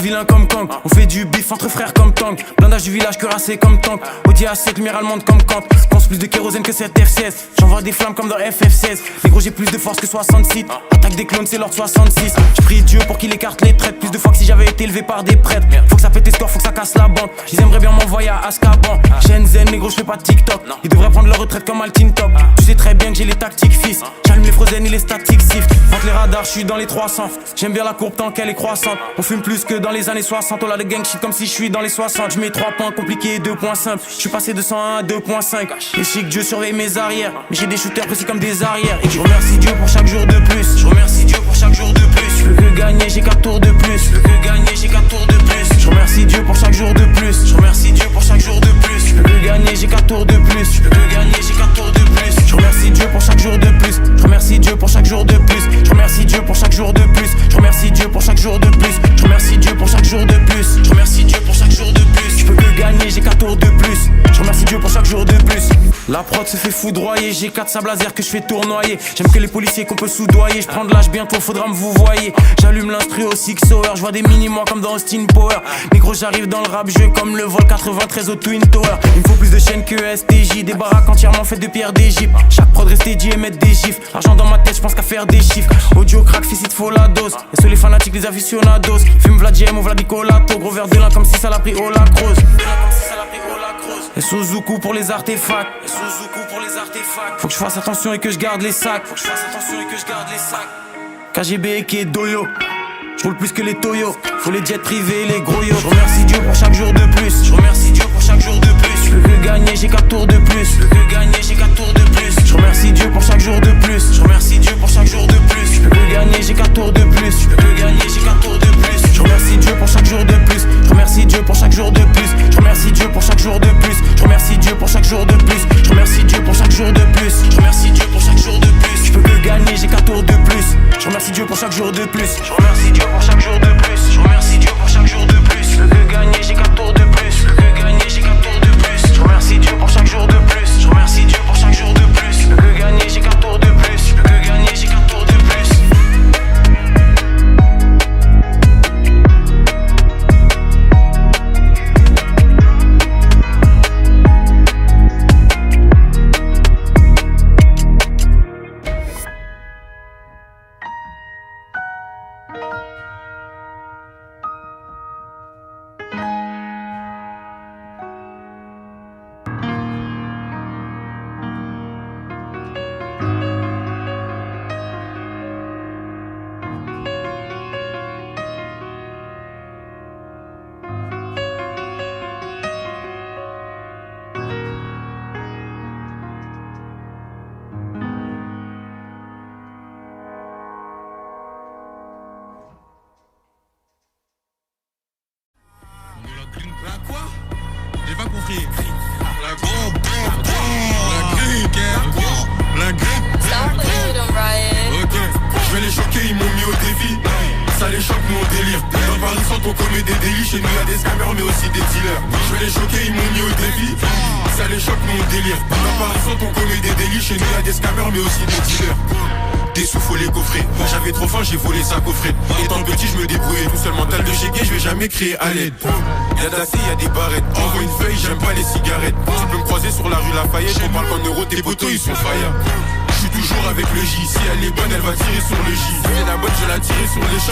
vilain comme Kang. On fait du bif entre frères comme Tang. Blindage du village cuirassé comme Tank. Audi A7, lumière allemande comme Kant. Pense plus de kérosène que cette F16. J'envoie des flammes comme dans FF16. Les gros j'ai plus de force que 66. Attaque des clones c'est l'ordre 66. J'prie Dieu pour qu'il écarte les traites. Plus de fois que si j'avais été élevé par des prêtres. Faut que ça pète les scores, faut que ça casse la banque. Ils aimeraient bien m'envoyer à Azkaban. Shenzhen, les gros j'fais pas de TikTok. Ils devraient prendre leur retraite comme Altin Top. Tu sais très bien que j'ai les tactiques fils. J'allume les Frozen et les statiques sift. Entre les radars j'suis dans les 300. J'aime bien la courbe tant qu'elle est croissante. On fume plus que dans les années 60. On a de gang shit comme si j'suis dans les 60. J'mets 3 points compliqués et 2 points simples. J'suis passé de 101 à 2.5. Et chic Dieu surveille mes arrières. Mais j'ai des shooters précis comme des arrières. Et je remercie Dieu pour chaque jour de plus. Je remercie Dieu pour chaque jour de plus. Je peux que gagner, j'ai 4 tours de plus. Je peux que gagner, j'ai 4 tours de plus. Je remercie Dieu pour chaque jour de plus. Je remercie Dieu pour chaque jour de plus. Je peux que gagner, j'ai 4 tours de plus. Je peux que gagner, j'ai 4 tours de plus. Je remercie Dieu pour chaque jour de plus. Je remercie Dieu pour chaque jour de plus. Je remercie Dieu pour chaque jour de plus. Je remercie Dieu pour chaque jour de plus. Je remercie Dieu pour chaque jour de plus. Je remercie Dieu pour chaque jour de plus. Je peux que gagner, j'ai 4 tours de plus. Je remercie Dieu pour chaque jour de plus. La prod se fait foudroyer. J'ai 4 sables laser que je fais tournoyer. J'aime que les policiers qu'on peut soudoyer. Je prends de l'âge bientôt, faudra me vous voyez. J'allume l'instru au 6 hour. Je vois des mini-mois comme dans Austin Power. Négro j'arrive dans le rap jeu comme le vol 93 au Twin Tower. Il me faut plus de chaînes que STJ. Des baraques entièrement faites de pierre d'Égypte. Chaque prod reste dédié et mettre des gifs. Argent dans ma tête, je pense qu'à faire des chiffres. Audio crack, fils il te faut la dose. Et sur les fanatiques, les aficionados. Fume Vladiem ou Vladicolato. Gros verre de lin comme si ça l'a pris au lacrose. Et Suzuku pour les artefacts. Faut que je fasse attention et que je garde les sacs. KGB et Doyo. Je roule plus que les Toyo. Faut les jets privés, les gros yo. Je remercie Dieu pour chaque jour de plus. Je remercie Dieu pour chaque jour de plus. Je peux que gagner, j'ai 4 tours de plus. Je peux que gagner, j'ai 4 tours de plus. Je remercie Dieu pour chaque jour de plus. Je remercie Dieu pour chaque jour de plus. Je peux que gagner, j'ai 4 tours de plus. Je peux que gagner, j'ai 4 tours de plus. Je remercie Dieu pour chaque jour de plus. Je remercie Dieu pour chaque jour de plus. Je remercie Dieu pour chaque jour de plus. Je remercie Dieu pour chaque jour de plus. Je remercie Dieu pour chaque jour de plus. Je remercie Dieu pour chaque jour de plus. Je peux que gagner, j'ai 4 tours de plus. Je remercie Dieu pour chaque jour de plus. Je remercie Dieu pour chaque jour de plus. Je remercie Dieu pour chaque jour de plus. Je peux que gagner, j'ai 4 tours de plus. Je peux que gagner, j'ai 4 tours de plus. Je remercie Dieu pour chaque jour de plus. Je remercie Dieu pour chaque jour de plus. Je peux que gagner, j'ai 4 tours de plus. Je peux que gagner, j'ai 4 tours de plus. La quoi? J'ai pas compris. La grille. La grille. Ok, je vais les choquer, ils m'ont mis au défi. Ça les choque, nous on délire. Dans Paris centre on commet des délits. Chez nous y'a des scammers mais aussi des dealers. Je vais les choquer, ils m'ont mis au défi. Ça les choque, nous on délire. Dans Paris centre on commet des délits. Chez nous y'a des scammers mais aussi des dealers. Des sous faut les coffrer. J'avais trop faim, j'ai volé ça coffret. Étant petit, je me débrouillais tout seul. Mental de chégué, je vais jamais crier à l'aide. Y'a d'assez, y'a des barrettes. Envoie une feuille, j'aime pas les cigarettes. Tu peux me croiser sur la rue Lafayette. On parle qu'en euros, tes potos ils sont fire. Je suis toujours avec le J. Si elle est bonne, elle va tirer sur le J. Si elle est la bonne, je vais la tirer sur les champs.